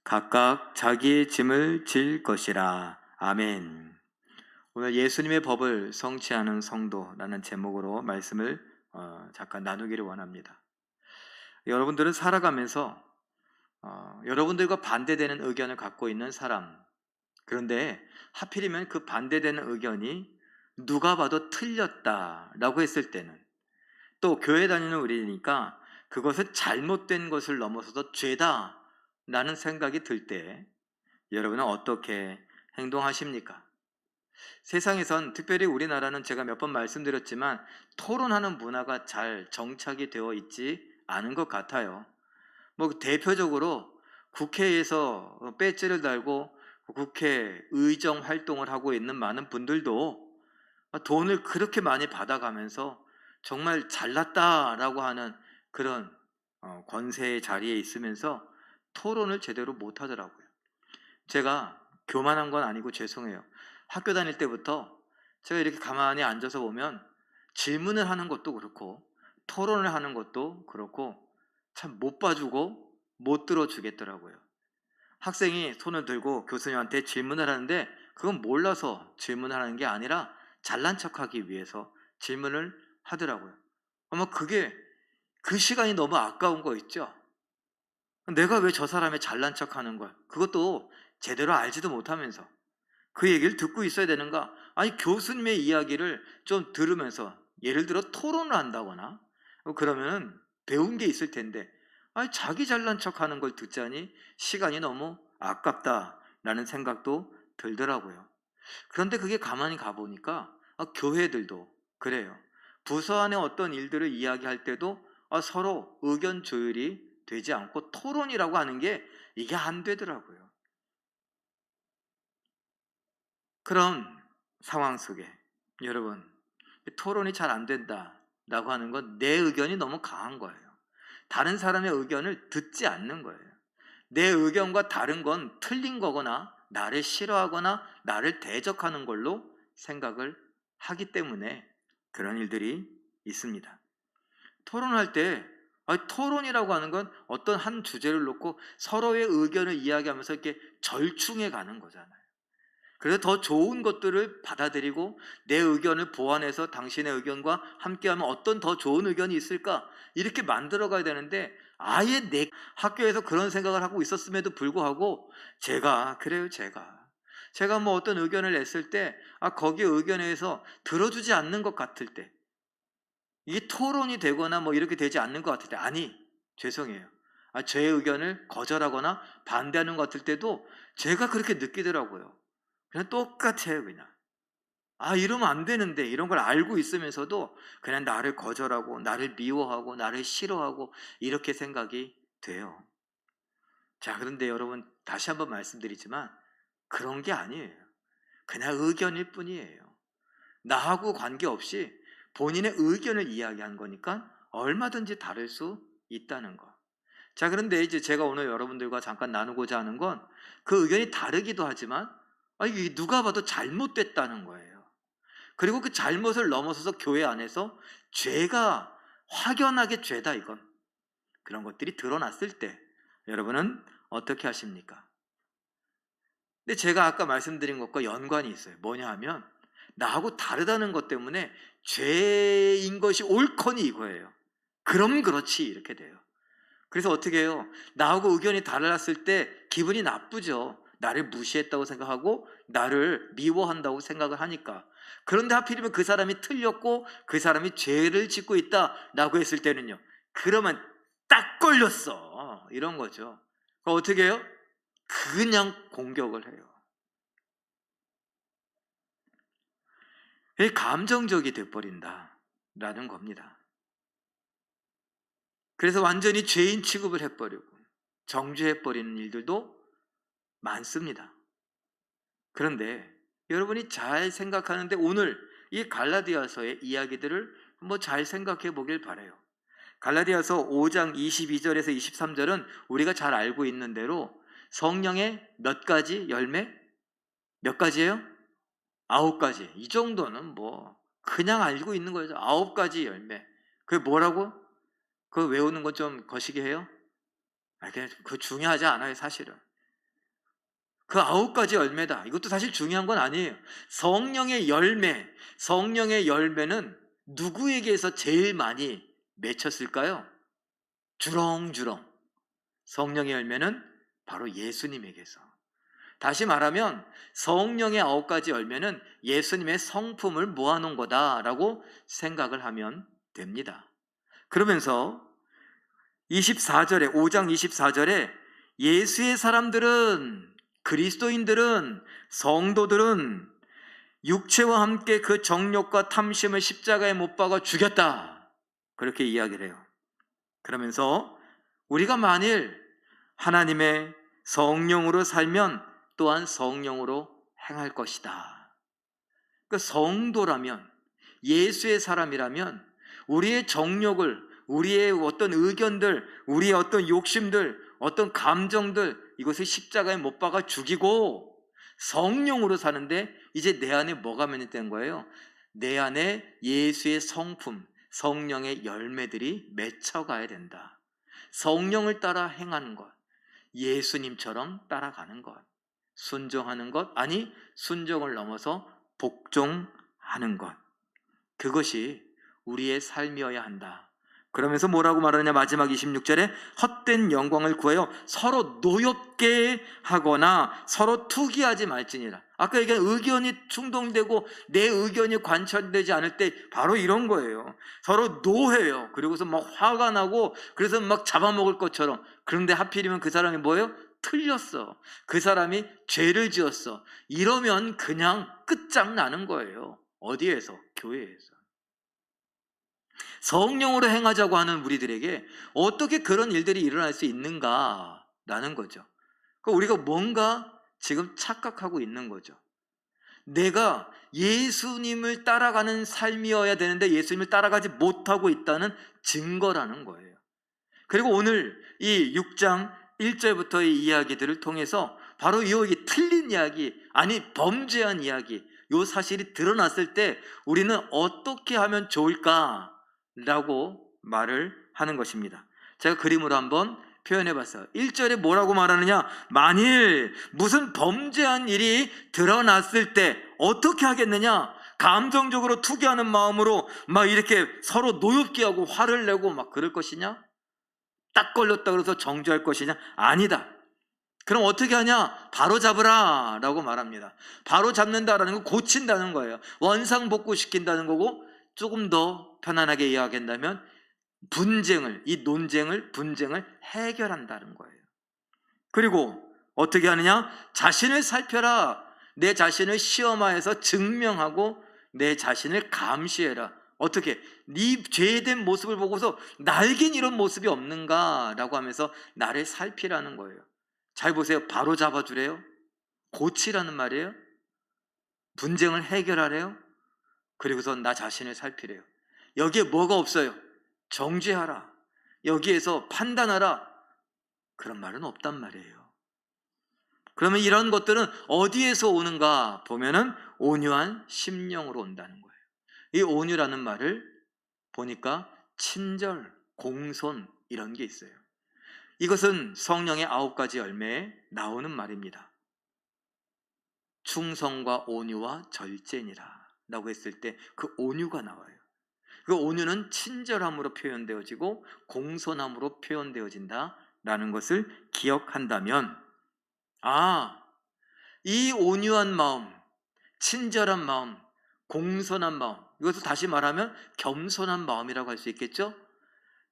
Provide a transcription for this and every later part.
각각 자기의 짐을 질 것이라. 아멘. 오늘 예수님의 법을 성취하는 성도라는 제목으로 말씀을 잠깐 나누기를 원합니다. 여러분들은 살아가면서 여러분들과 반대되는 의견을 갖고 있는 사람, 그런데 하필이면 그 반대되는 의견이 누가 봐도 틀렸다라고 했을 때는, 또 교회 다니는 우리니까 그것은 잘못된 것을 넘어서서 죄다라는 생각이 들 때 여러분은 어떻게 행동하십니까? 세상에선, 특별히 우리나라는 제가 몇 번 말씀드렸지만 토론하는 문화가 잘 정착이 되어 있지 않은 것 같아요. 대표적으로 국회에서 배지를 달고 국회 의정 활동을 하고 있는 많은 분들도 돈을 그렇게 많이 받아가면서 정말 잘났다라고 하는 그런 권세의 자리에 있으면서 토론을 제대로 못 하더라고요. 제가 교만한 건 아니고 죄송해요. 학교 다닐 때부터 제가 이렇게 가만히 앉아서 보면 질문을 하는 것도 그렇고 토론을 하는 것도 그렇고 참 못 봐주고 못 들어주겠더라고요. 학생이 손을 들고 교수님한테 질문을 하는데 그건 몰라서 질문하는 게 아니라 잘난 척하기 위해서 질문을 하더라고요. 아마 그게 그 시간이 너무 아까운 거 있죠? 내가 왜 저 사람의 잘난 척하는 거야? 그것도 제대로 알지도 못하면서 그 얘기를 듣고 있어야 되는가? 아니, 교수님의 이야기를 좀 들으면서 예를 들어 토론을 한다거나 그러면 배운 게 있을 텐데, 아니, 자기 잘난 척하는 걸 듣자니 시간이 너무 아깝다라는 생각도 들더라고요. 그런데 그게 가만히 가보니까 교회들도 그래요. 부서 안에 어떤 일들을 이야기할 때도 서로 의견 조율이 되지 않고 토론이라고 하는 게 이게 안 되더라고요. 그런 상황 속에 여러분, 토론이 잘 안 된다라고 하는 건 내 의견이 너무 강한 거예요. 다른 사람의 의견을 듣지 않는 거예요. 내 의견과 다른 건 틀린 거거나 나를 싫어하거나 나를 대적하는 걸로 생각을 하기 때문에 그런 일들이 있습니다. 토론할 때 토론이라고 하는 건 어떤 한 주제를 놓고 서로의 의견을 이야기하면서 이렇게 절충해 가는 거잖아요. 그래서 더 좋은 것들을 받아들이고 내 의견을 보완해서 당신의 의견과 함께하면 어떤 더 좋은 의견이 있을까? 이렇게 만들어 가야 되는데 아예 내 학교에서 그런 생각을 하고 있었음에도 불구하고 그래요, 제가 어떤 의견을 냈을 때 거기에 의견에 대해서 들어주지 않는 것 같을 때, 이게 토론이 되거나 이렇게 되지 않는 것 같을 때, 아니, 죄송해요, 제 의견을 거절하거나 반대하는 것 같을 때도 제가 그렇게 느끼더라고요. 그냥 똑같아요, 그냥. 이러면 안 되는데, 이런 걸 알고 있으면서도 그냥 나를 거절하고 나를 미워하고 나를 싫어하고 이렇게 생각이 돼요. 자, 그런데 여러분, 다시 한번 말씀드리지만 그런 게 아니에요. 그냥 의견일 뿐이에요. 나하고 관계없이 본인의 의견을 이야기한 거니까 얼마든지 다를 수 있다는 거. 자, 그런데 이제 제가 오늘 여러분들과 잠깐 나누고자 하는 건 그 의견이 다르기도 하지만 이게 누가 봐도 잘못됐다는 거예요. 그리고 그 잘못을 넘어서서 교회 안에서 죄가 확연하게 죄다, 이건. 그런 것들이 드러났을 때 여러분은 어떻게 하십니까? 근데 제가 아까 말씀드린 것과 연관이 있어요. 뭐냐 하면 나하고 다르다는 것 때문에 죄인 것이 옳거니 이거예요. 그럼 그렇지, 이렇게 돼요. 그래서 어떻게 해요? 나하고 의견이 달랐을 때 기분이 나쁘죠. 나를 무시했다고 생각하고 나를 미워한다고 생각을 하니까. 그런데 하필이면 그 사람이 틀렸고 그 사람이 죄를 짓고 있다라고 했을 때는요, 그러면 딱 걸렸어, 이런 거죠. 그럼 어떻게 해요? 그냥 공격을 해요. 감정적이 돼버린다라는 겁니다. 그래서 완전히 죄인 취급을 해버리고 정죄해버리는 일들도 많습니다. 그런데 여러분이 잘 생각하는데 오늘 이 갈라디아서의 이야기들을 한번 잘 생각해 보길 바라요. 갈라디아서 5장 22절에서 23절은 우리가 잘 알고 있는 대로 성령의 몇 가지 열매? 몇 가지예요? 9가지. 이 정도는 그냥 알고 있는 거죠. 9가지 열매. 그게 뭐라고? 그거 외우는 건 좀 거시기 해요? 그거 중요하지 않아요, 사실은. 그 9가지 열매다. 이것도 사실 중요한 건 아니에요. 성령의 열매, 성령의 열매는 누구에게서 제일 많이 맺혔을까요? 주렁주렁. 성령의 열매는 바로 예수님에게서. 다시 말하면 성령의 9가지 열매는 예수님의 성품을 모아놓은 거다라고 생각을 하면 됩니다. 그러면서 24절에 5장 24절에 예수의 사람들은, 그리스도인들은, 성도들은 육체와 함께 그 정욕과 탐심을 십자가에 못 박아 죽였다, 그렇게 이야기를 해요. 그러면서 우리가 만일 하나님의 성령으로 살면 또한 성령으로 행할 것이다. 그 성도라면, 예수의 사람이라면 우리의 정욕을, 우리의 어떤 의견들, 우리의 어떤 욕심들, 어떤 감정들, 이것을 십자가에 못 박아 죽이고 성령으로 사는데, 이제 내 안에 뭐가 맺힌다는 거예요? 내 안에 예수의 성품, 성령의 열매들이 맺혀가야 된다. 성령을 따라 행하는 것, 예수님처럼 따라가는 것, 순종하는 것, 아니 순종을 넘어서 복종하는 것, 그것이 우리의 삶이어야 한다. 그러면서 뭐라고 말하느냐, 마지막 26절에 헛된 영광을 구하여 서로 노엽게 하거나 서로 투기하지 말지니라. 아까 얘기한 의견이 충동되고 내 의견이 관철되지 않을 때 바로 이런 거예요. 서로 노해요. 그리고서 막 화가 나고 그래서 막 잡아먹을 것처럼. 그런데 하필이면 그 사람이 뭐예요? 틀렸어. 그 사람이 죄를 지었어. 이러면 그냥 끝장나는 거예요. 어디에서? 교회에서. 성령으로 행하자고 하는 우리들에게 어떻게 그런 일들이 일어날 수 있는가라는 거죠. 그러니까 우리가 뭔가 지금 착각하고 있는 거죠. 내가 예수님을 따라가는 삶이어야 되는데 예수님을 따라가지 못하고 있다는 증거라는 거예요. 그리고 오늘 이 6장 1절부터의 이야기들을 통해서 바로 이 틀린 이야기, 아니 범죄한 이야기, 이 사실이 드러났을 때 우리는 어떻게 하면 좋을까? 라고 말을 하는 것입니다. 제가 그림으로 한번 표현해 봤어요. 1절에 뭐라고 말하느냐, 만일 무슨 범죄한 일이 드러났을 때 어떻게 하겠느냐, 감정적으로 투기하는 마음으로 막 이렇게 서로 노엽게 하고 화를 내고 막 그럴 것이냐, 딱 걸렸다 그래서 정죄할 것이냐, 아니다. 그럼 어떻게 하냐, 바로 잡으라 라고 말합니다. 바로 잡는다라는 건 고친다는 거예요. 원상복구시킨다는 거고, 조금 더 편안하게 이야기한다면 분쟁을, 이 논쟁을, 분쟁을 해결한다는 거예요. 그리고 어떻게 하느냐, 자신을 살펴라. 내 자신을 시험하여서 증명하고 내 자신을 감시해라. 어떻게? 네 죄된 모습을 보고서 나에겐 이런 모습이 없는가 라고 하면서 나를 살피라는 거예요. 잘 보세요. 바로 잡아주래요. 고치라는 말이에요. 분쟁을 해결하래요. 그리고서 나 자신을 살피래요. 여기에 뭐가 없어요? 정죄하라, 여기에서 판단하라, 그런 말은 없단 말이에요. 그러면 이런 것들은 어디에서 오는가 보면은 온유한 심령으로 온다는 거예요. 이 온유라는 말을 보니까 친절, 공손 이런 게 있어요. 이것은 성령의 9가지 열매에 나오는 말입니다. 충성과 온유와 절제니라 라고 했을 때 그 온유가 나와요. 그 온유는 친절함으로 표현되어지고 공손함으로 표현되어진다 라는 것을 기억한다면, 이 온유한 마음, 친절한 마음, 공손한 마음, 이것을 다시 말하면 겸손한 마음이라고 할 수 있겠죠?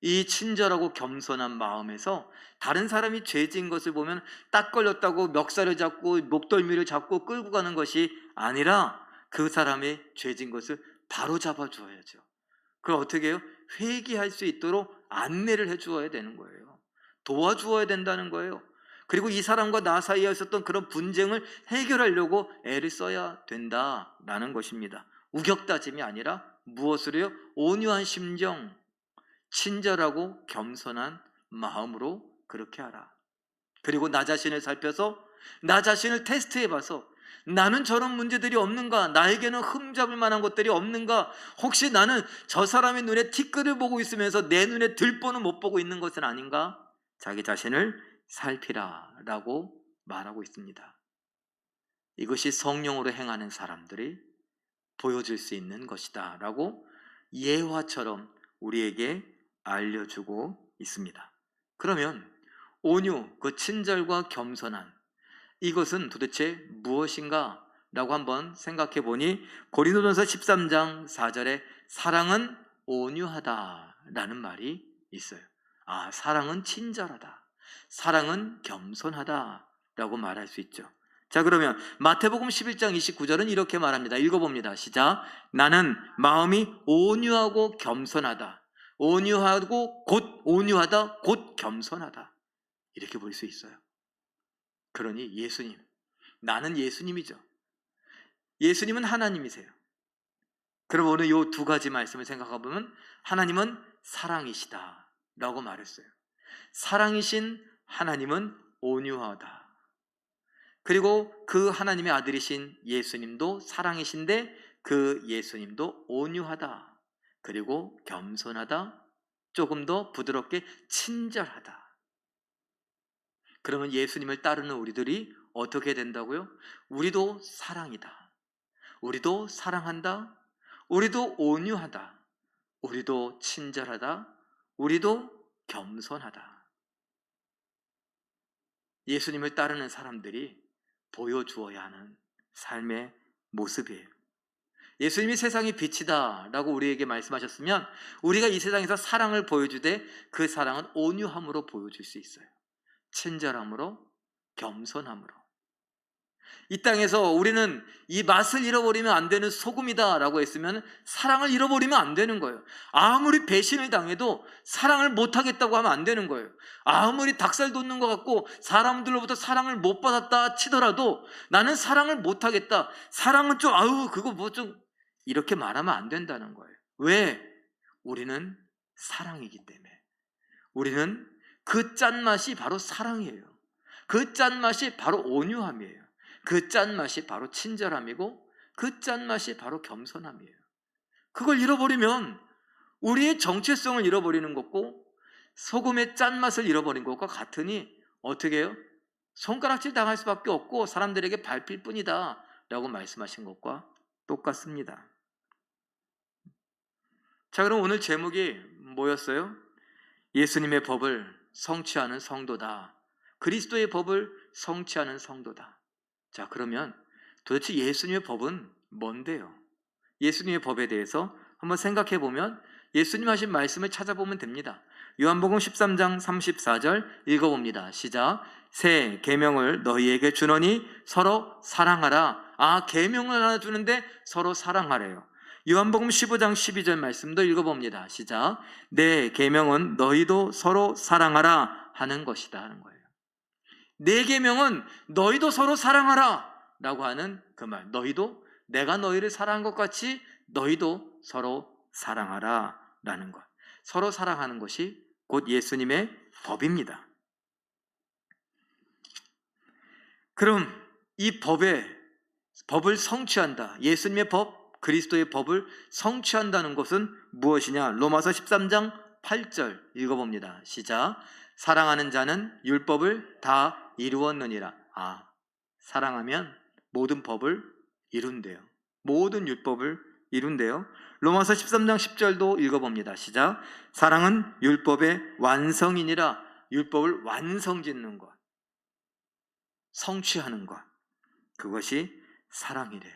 이 친절하고 겸손한 마음에서 다른 사람이 죄 지은 것을 보면 딱 걸렸다고 멱살을 잡고 목덜미를 잡고 끌고 가는 것이 아니라 그 사람의 죄 지은 것을 바로 잡아 주어야죠. 그걸 어떻게 해요? 회개할 수 있도록 안내를 해 주어야 되는 거예요. 도와주어야 된다는 거예요. 그리고 이 사람과 나 사이에 있었던 그런 분쟁을 해결하려고 애를 써야 된다라는 것입니다. 우격다짐이 아니라 무엇으로요? 온유한 심정, 친절하고 겸손한 마음으로 그렇게 하라. 그리고 나 자신을 살펴서 나 자신을 테스트해봐서 나는 저런 문제들이 없는가? 나에게는 흠잡을 만한 것들이 없는가? 혹시 나는 저 사람의 눈에 티끌을 보고 있으면서 내 눈에 들보는 못 보고 있는 것은 아닌가? 자기 자신을 살피라 라고 말하고 있습니다. 이것이 성령으로 행하는 사람들이 보여줄 수 있는 것이다 라고 예화처럼 우리에게 알려주고 있습니다. 그러면 온유, 그 친절과 겸손한 이것은 도대체 무엇인가 라고 한번 생각해 보니 고린도전서 13장 4절에 사랑은 온유하다 라는 말이 있어요. 아, 사랑은 친절하다, 사랑은 겸손하다 라고 말할 수 있죠. 자, 그러면 마태복음 11장 29절은 이렇게 말합니다. 읽어봅니다. 시작. 나는 마음이 온유하고 겸손하다, 온유하고 곧 온유하다, 곧 겸손하다, 이렇게 볼 수 있어요. 그러니 예수님, 나는 예수님이죠. 예수님은 하나님이세요. 그럼 오늘 이 두 가지 말씀을 생각해 보면 하나님은 사랑이시다 라고 말했어요. 사랑이신 하나님은 온유하다. 그리고 그 하나님의 아들이신 예수님도 사랑이신데 그 예수님도 온유하다. 그리고 겸손하다. 조금 더 부드럽게 친절하다. 그러면 예수님을 따르는 우리들이 어떻게 된다고요? 우리도 사랑이다, 우리도 사랑한다, 우리도 온유하다, 우리도 친절하다, 우리도 겸손하다. 예수님을 따르는 사람들이 보여주어야 하는 삶의 모습이에요. 예수님이 세상의 빛이다 라고 우리에게 말씀하셨으면 우리가 이 세상에서 사랑을 보여주되 그 사랑은 온유함으로 보여줄 수 있어요. 친절함으로, 겸손함으로. 이 땅에서 우리는 이 맛을 잃어버리면 안 되는 소금이다 라고 했으면 사랑을 잃어버리면 안 되는 거예요. 아무리 배신을 당해도 사랑을 못하겠다고 하면 안 되는 거예요. 아무리 닭살 돋는 것 같고 사람들로부터 사랑을 못 받았다 치더라도 나는 사랑을 못하겠다, 사랑은 좀 아우 그거 뭐 좀 이렇게 말하면 안 된다는 거예요. 왜? 우리는 사랑이기 때문에. 우리는 그 짠맛이 바로 사랑이에요. 그 짠맛이 바로 온유함이에요. 그 짠맛이 바로 친절함이고 그 짠맛이 바로 겸손함이에요. 그걸 잃어버리면 우리의 정체성을 잃어버리는 것고 소금의 짠맛을 잃어버린 것과 같으니 어떻게 해요? 손가락질 당할 수밖에 없고 사람들에게 밟힐 뿐이다 라고 말씀하신 것과 똑같습니다. 자, 그럼 오늘 제목이 뭐였어요? 예수님의 법을 성취하는 성도다. 그리스도의 법을 성취하는 성도다. 자, 그러면 도대체 예수님의 법은 뭔데요? 예수님의 법에 대해서 한번 생각해 보면 예수님 하신 말씀을 찾아보면 됩니다. 요한복음 13장 34절 읽어봅니다. 시작. 새 계명을 너희에게 주노니 서로 사랑하라. 아, 계명을 하나 주는데 서로 사랑하래요. 요한복음 15장 12절 말씀도 읽어봅니다. 시작. 내 계명은 너희도 서로 사랑하라 하는 것이다 하는 거예요. 내 계명은 너희도 서로 사랑하라 라고 하는 그 말. 너희도 내가 너희를 사랑한 것 같이 너희도 서로 사랑하라 라는 것. 서로 사랑하는 것이 곧 예수님의 법입니다. 그럼 이 법을 성취한다. 예수님의 법, 그리스도의 법을 성취한다는 것은 무엇이냐? 로마서 13장 8절 읽어봅니다. 시작. 사랑하는 자는 율법을 다 이루었느니라. 아, 사랑하면 모든 법을 이룬대요. 모든 율법을 이룬대요. 로마서 13장 10절도 읽어봅니다. 시작. 사랑은 율법의 완성이니라. 율법을 완성짓는 것, 성취하는 것, 그것이 사랑이래요.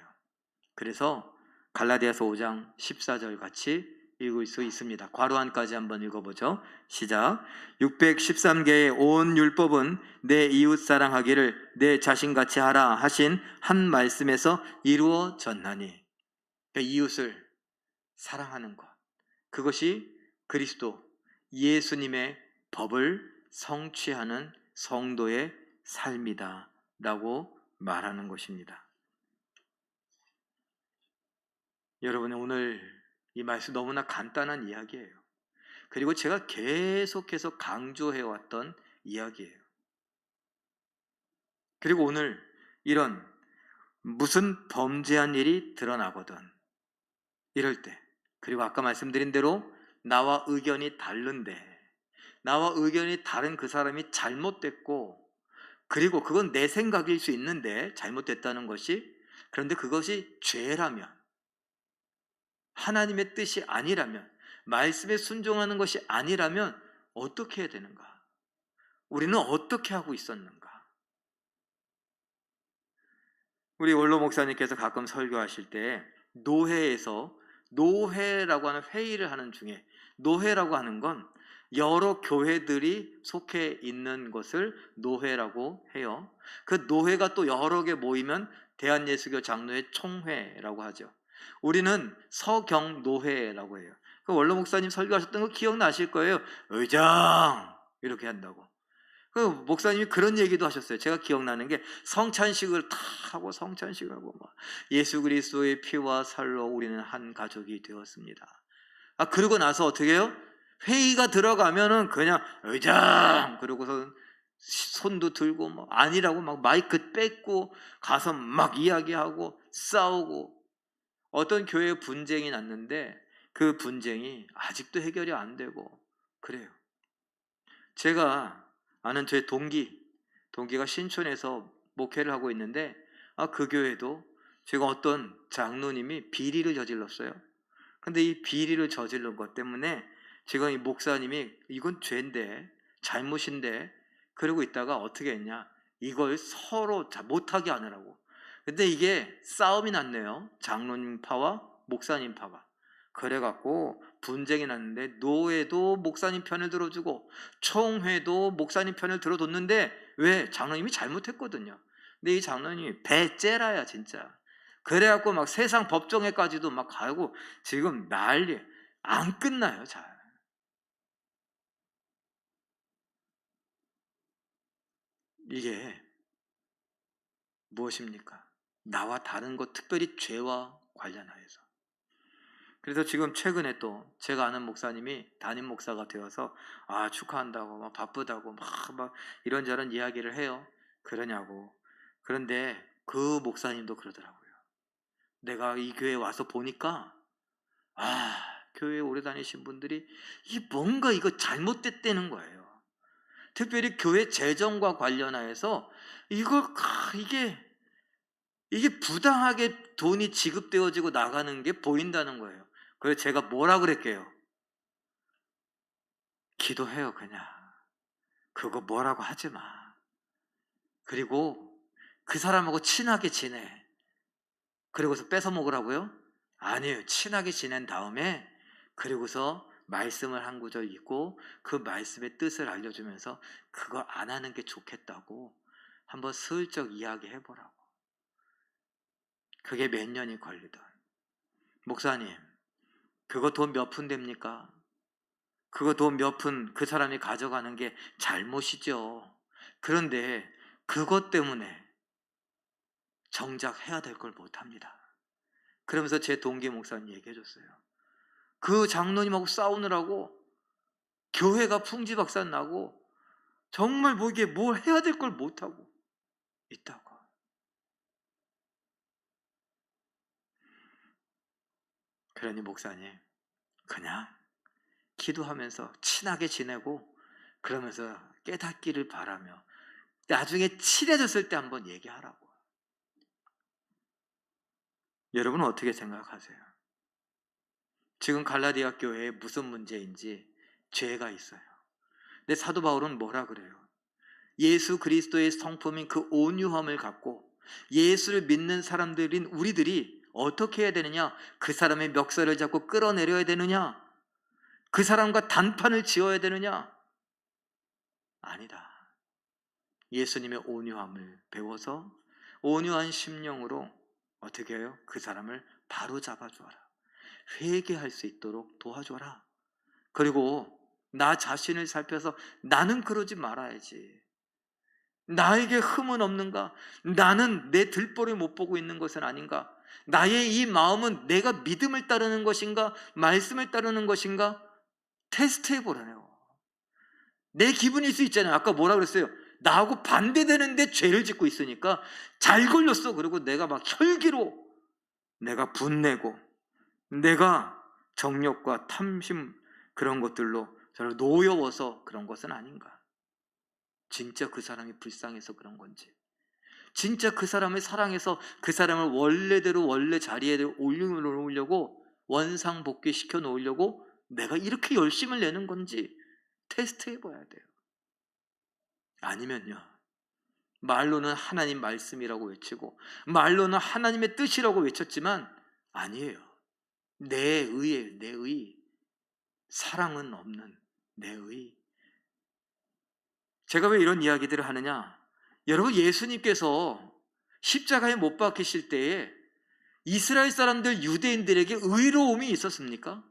그래서 갈라디아서 5장 14절 같이 읽을 수 있습니다. 괄호 안까지 한번 읽어보죠. 시작. 613개의 온 율법은 내 이웃 사랑하기를 내 자신같이 하라 하신 한 말씀에서 이루어졌나니. 그러니까 이웃을 사랑하는 것, 그것이 그리스도 예수님의 법을 성취하는 성도의 삶이다 라고 말하는 것입니다. 여러분, 오늘 이 말씀 너무나 간단한 이야기예요. 그리고 제가 계속해서 강조해왔던 이야기예요. 그리고 오늘 이런 무슨 범죄한 일이 드러나거든 이럴 때, 그리고 아까 말씀드린 대로 나와 의견이 다른데 나와 의견이 다른 그 사람이 잘못됐고 그리고 그건 내 생각일 수 있는데, 잘못됐다는 것이, 그런데 그것이 죄라면, 하나님의 뜻이 아니라면, 말씀에 순종하는 것이 아니라면 어떻게 해야 되는가? 우리는 어떻게 하고 있었는가? 우리 원로 목사님께서 가끔 설교하실 때 노회에서, 노회라고 하는 회의를 하는 중에, 노회라고 하는 건 여러 교회들이 속해 있는 것을 노회라고 해요. 그 노회가 또 여러 개 모이면 대한예수교 장로회 총회라고 하죠. 우리는 서경노회라고 해요. 그 원로 목사님 설교하셨던 거 기억나실 거예요. 의장 이렇게 한다고. 그 목사님이 그런 얘기도 하셨어요. 제가 기억나는 게, 성찬식을 다 하고 성찬식을 하고 막 예수 그리스도의 피와 살로 우리는 한 가족이 되었습니다. 그러고 나서 어떻게 해요? 회의가 들어가면은 그냥 의장 그러고서 손도 들고 막 아니라고 막 마이크 뺏고 가서 막 이야기하고 싸우고, 어떤 교회에 분쟁이 났는데 그 분쟁이 아직도 해결이 안 되고 그래요. 제가 아는 제 동기가 신촌에서 목회를 하고 있는데, 그 교회도 지금 어떤 장로님이 비리를 저질렀어요. 근데 이 비리를 저지른 것 때문에 지금 이 목사님이 이건 죄인데, 잘못인데, 그러고 있다가 어떻게 했냐, 이걸 서로 못하게 하느라고. 근데 이게 싸움이 났네요. 장로님 파와 목사님 파가. 그래갖고 분쟁이 났는데, 노회도 목사님 편을 들어주고 총회도 목사님 편을 들어줬는데, 왜? 장로님이 잘못했거든요. 근데 이 장로님이 배째라야 진짜. 그래갖고 막 세상 법정에까지도 막 가고 지금 난리, 안 끝나요 잘. 이게 무엇입니까? 나와 다른 것, 특별히 죄와 관련하여서. 그래서 지금 최근에 또 제가 아는 목사님이 담임 목사가 되어서 축하한다고 막 바쁘다고 막 이런저런 이야기를 해요. 그러냐고. 그런데 그 목사님도 그러더라고요. 내가 이 교회에 와서 보니까 교회에 오래 다니신 분들이 뭔가 이거 잘못됐다는 거예요. 특별히 교회 재정과 관련하여서 이게 부당하게 돈이 지급되어지고 나가는 게 보인다는 거예요. 그래서 제가 뭐라 그랬게요? 기도해요 그냥. 그거 뭐라고 하지 마. 그리고 그 사람하고 친하게 지내. 그리고서 뺏어 먹으라고요? 아니에요. 친하게 지낸 다음에 그리고서 말씀을 한 구절 읽고 그 말씀의 뜻을 알려주면서 그거 안 하는 게 좋겠다고 한번 슬쩍 이야기해보라고. 그게 몇 년이 걸리던. 목사님, 그거 돈 몇 푼 됩니까? 그거 돈 몇 푼 그 사람이 가져가는 게 잘못이죠. 그런데 그것 때문에 정작 해야 될 걸 못합니다. 그러면서 제 동기 목사님 얘기해 줬어요. 그 장로님하고 싸우느라고 교회가 풍지박산 나고 정말 이게 뭘 해야 될 걸 못하고 있다고. 그러니 목사님, 그냥 기도하면서 친하게 지내고 그러면서 깨닫기를 바라며 나중에 친해졌을 때 한번 얘기하라고. 여러분은 어떻게 생각하세요? 지금 갈라디아 교회에 무슨 문제인지 죄가 있어요. 근데 사도 바울은 뭐라 그래요? 예수 그리스도의 성품인 그 온유함을 갖고 예수를 믿는 사람들인 우리들이 어떻게 해야 되느냐? 그 사람의 멱살을 잡고 끌어내려야 되느냐? 그 사람과 단판을 지어야 되느냐? 아니다. 예수님의 온유함을 배워서 온유한 심령으로 어떻게 해요? 그 사람을 바로 잡아주어라. 회개할 수 있도록 도와줘라. 그리고 나 자신을 살펴서 나는 그러지 말아야지. 나에게 흠은 없는가? 나는 내 들보를 못 보고 있는 것은 아닌가? 나의 이 마음은 내가 믿음을 따르는 것인가? 말씀을 따르는 것인가? 테스트해 보라네요. 내 기분일 수 있잖아요. 아까 뭐라 그랬어요? 나하고 반대되는데 죄를 짓고 있으니까 잘 걸렸어. 그리고 내가 막 혈기로 내가 분내고 내가 정욕과 탐심 그런 것들로 저를 노여워서 그런 것은 아닌가? 진짜 그 사람이 불쌍해서 그런 건지, 진짜 그 사람을 사랑해서 그 사람을 원래대로 원래 자리에 올려놓으려고 원상복귀 시켜 놓으려고 내가 이렇게 열심을 내는 건지 테스트 해봐야 돼요. 아니면요, 말로는 하나님 말씀이라고 외치고 말로는 하나님의 뜻이라고 외쳤지만 아니에요. 내 의에, 내 의, 사랑은 없는 내 의. 제가 왜 이런 이야기들을 하느냐, 여러분, 예수님께서 십자가에 못 박히실 때에 이스라엘 사람들, 유대인들에게 의로움이 있었습니까?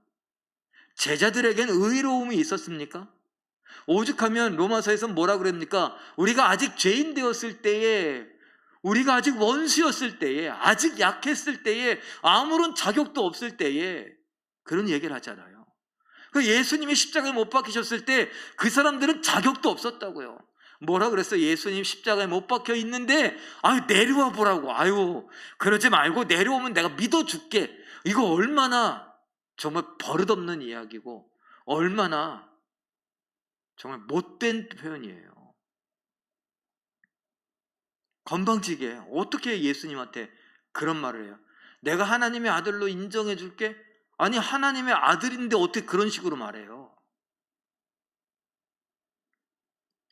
제자들에겐 의로움이 있었습니까? 오죽하면 로마서에서 뭐라 그럽니까? 우리가 아직 죄인 되었을 때에, 우리가 아직 원수였을 때에, 아직 약했을 때에, 아무런 자격도 없을 때에 그런 얘기를 하잖아요. 그 예수님이 십자가에 못 박히셨을 때 그 사람들은 자격도 없었다고요. 뭐라 그랬어요? 예수님 십자가에 못 박혀 있는데 아유 내려와 보라고. 아유 그러지 말고 내려오면 내가 믿어줄게. 이거 얼마나 정말 버릇없는 이야기고 얼마나 정말 못된 표현이에요. 건방지게 어떻게 예수님한테 그런 말을 해요? 내가 하나님의 아들로 인정해 줄게? 아니 하나님의 아들인데 어떻게 그런 식으로 말해요?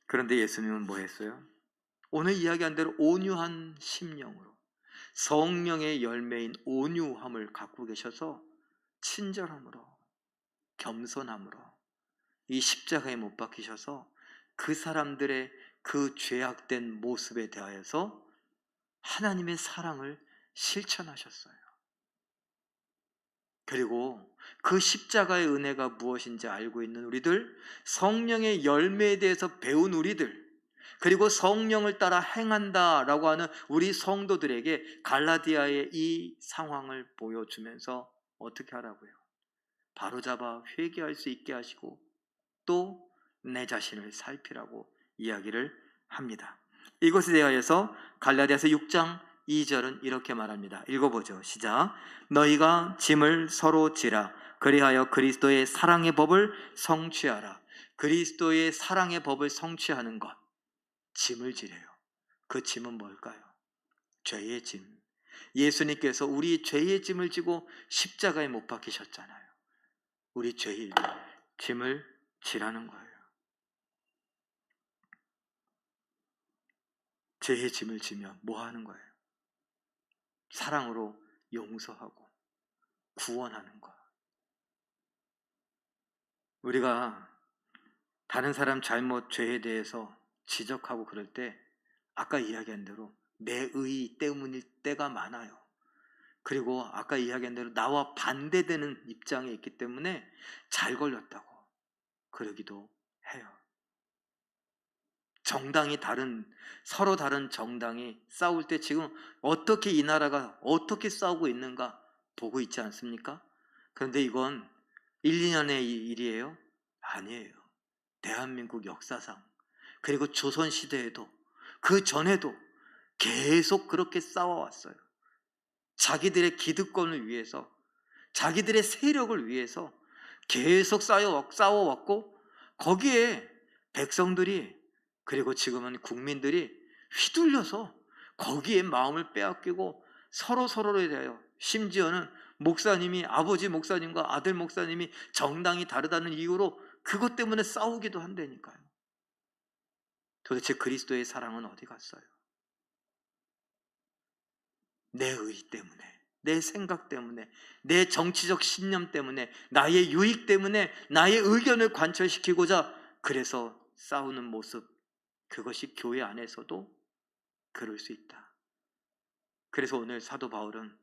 그런데 예수님은 뭐 했어요? 오늘 이야기한 대로 온유한 심령으로 성령의 열매인 온유함을 갖고 계셔서 친절함으로 겸손함으로 이 십자가에 못 박히셔서 그 사람들의 그 죄악된 모습에 대하여서 하나님의 사랑을 실천하셨어요. 그리고 그 십자가의 은혜가 무엇인지 알고 있는 우리들, 성령의 열매에 대해서 배운 우리들, 그리고 성령을 따라 행한다라고 하는 우리 성도들에게 갈라디아의 이 상황을 보여주면서 어떻게 하라고요? 바로잡아 회개할 수 있게 하시고 또 내 자신을 살피라고 이야기를 합니다. 이것에 대하여서 갈라디아서 6장 2절은 이렇게 말합니다. 읽어보죠. 시작. 너희가 짐을 서로 지라. 그리하여 그리스도의 사랑의 법을 성취하라. 그리스도의 사랑의 법을 성취하는 것, 짐을 지래요. 그 짐은 뭘까요? 죄의 짐. 예수님께서 우리 죄의 짐을 지고 십자가에 못 박히셨잖아요. 우리 죄의 짐을 지라는 거예요. 죄의 짐을 지면 뭐 하는 거예요? 사랑으로 용서하고 구원하는 것. 우리가 다른 사람 잘못, 죄에 대해서 지적하고 그럴 때 아까 이야기한 대로 내 의 때문일 때가 많아요. 그리고 아까 이야기한 대로 나와 반대되는 입장에 있기 때문에 잘 걸렸다고 그러기도 해요. 정당이 다른, 서로 다른 정당이 싸울 때 지금 어떻게 이 나라가 어떻게 싸우고 있는가 보고 있지 않습니까? 그런데 이건 1, 2년의 일이에요? 아니에요. 대한민국 역사상, 그리고 조선시대에도 그 전에도 계속 그렇게 싸워왔어요. 자기들의 기득권을 위해서, 자기들의 세력을 위해서 계속 싸워왔고, 거기에 백성들이, 그리고 지금은 국민들이 휘둘려서 거기에 마음을 빼앗기고 서로에 대하여, 심지어는 목사님이, 아버지 목사님과 아들 목사님이 정당이 다르다는 이유로 그것 때문에 싸우기도 한다니까요. 도대체 그리스도의 사랑은 어디 갔어요? 내 의 때문에, 내 생각 때문에, 내 정치적 신념 때문에, 나의 유익 때문에 나의 의견을 관철시키고자 그래서 싸우는 모습, 그것이 교회 안에서도 그럴 수 있다. 그래서 오늘 사도 바울은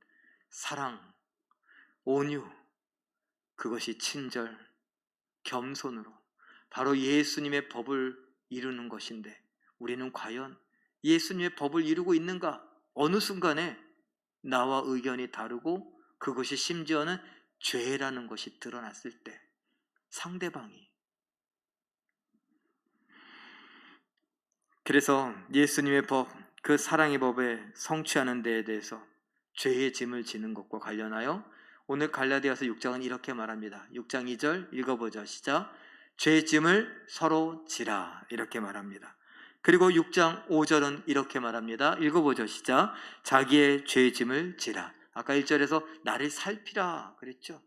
사랑, 온유, 그것이 친절, 겸손으로 바로 예수님의 법을 이루는 것인데 우리는 과연 예수님의 법을 이루고 있는가? 어느 순간에 나와 의견이 다르고 그것이 심지어는 죄라는 것이 드러났을 때 상대방이, 그래서 예수님의 법, 그 사랑의 법에 성취하는 데에 대해서 죄의 짐을 지는 것과 관련하여 오늘 갈라디아서 6장은 이렇게 말합니다. 6장 2절 읽어보죠. 시작. 죄의 짐을 서로 지라, 이렇게 말합니다. 그리고 6장 5절은 이렇게 말합니다. 읽어보죠. 시작. 자기의 죄짐을 지라. 아까 1절에서 나를 살피라 그랬죠.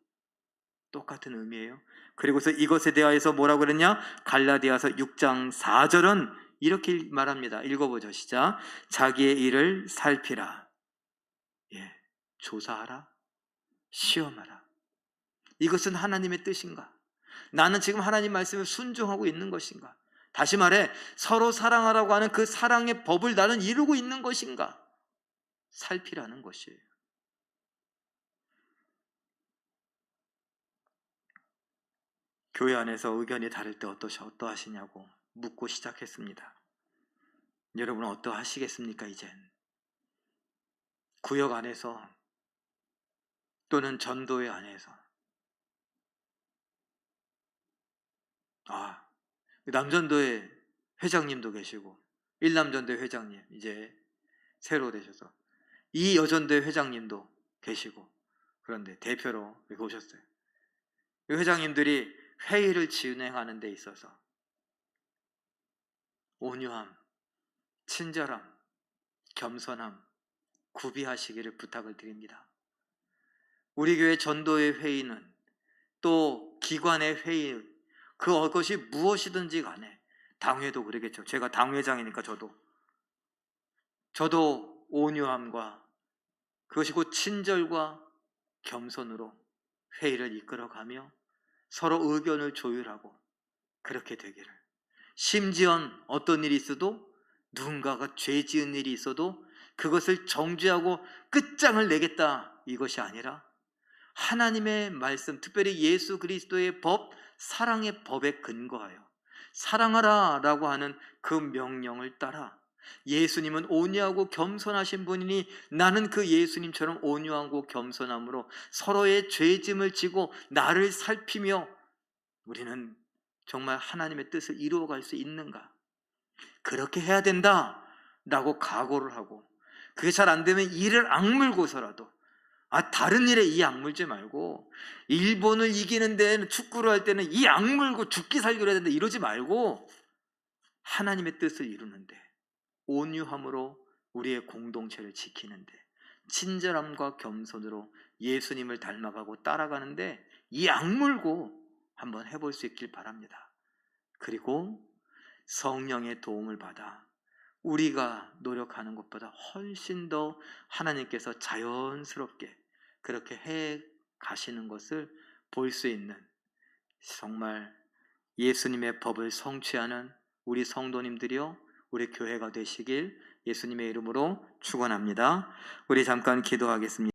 똑같은 의미예요. 그리고서 이것에 대하여서 뭐라고 그랬냐? 갈라디아서 6장 4절은 이렇게 말합니다. 읽어보죠. 시작. 자기의 일을 살피라. 예, 조사하라. 시험하라. 이것은 하나님의 뜻인가? 나는 지금 하나님 말씀에 순종하고 있는 것인가? 다시 말해 서로 사랑하라고 하는 그 사랑의 법을 나는 이루고 있는 것인가? 살피라는 것이에요. 교회 안에서 의견이 다를 때 어떠하시냐고 묻고 시작했습니다. 여러분은 어떠하시겠습니까? 이젠 구역 안에서 또는 전도회 안에서 남전도회 회장님도 계시고 일남전도회 회장님 이제 새로 되셔서 이 여전도회 회장님도 계시고 그런데 대표로 이렇게 오셨어요. 이 회장님들이 회의를 진행하는 데 있어서 온유함, 친절함, 겸손함 구비하시기를 부탁을 드립니다. 우리 교회 전도회 회의는 또 기관의 회의 그것이 무엇이든지 간에 당회도 그러겠죠. 제가 당회장이니까 저도 온유함과 그것이 곧 친절과 겸손으로 회의를 이끌어가며 서로 의견을 조율하고 그렇게 되기를. 심지어 어떤 일이 있어도 누군가가 죄 지은 일이 있어도 그것을 정죄하고 끝장을 내겠다 이것이 아니라 하나님의 말씀, 특별히 예수 그리스도의 법, 사랑의 법에 근거하여 사랑하라 라고 하는 그 명령을 따라 예수님은 온유하고 겸손하신 분이니 나는 그 예수님처럼 온유하고 겸손함으로 서로의 죄짐을 지고 나를 살피며 우리는 정말 하나님의 뜻을 이루어갈 수 있는가? 그렇게 해야 된다 라고 각오를 하고 그게 잘 안 되면 이를 악물고서라도 다른 일에 이 악물지 말고 일본을 이기는 데는 축구를 할 때는 이 악물고 죽기 살기로 해야 된다 이러지 말고 하나님의 뜻을 이루는데 온유함으로 우리의 공동체를 지키는데 친절함과 겸손으로 예수님을 닮아가고 따라가는데 이 악물고 한번 해볼 수 있길 바랍니다. 그리고 성령의 도움을 받아 우리가 노력하는 것보다 훨씬 더 하나님께서 자연스럽게 그렇게 해 가시는 것을 볼 수 있는 정말 예수님의 법을 성취하는 우리 성도님들이요 우리 교회가 되시길 예수님의 이름으로 축원합니다. 우리 잠깐 기도하겠습니다.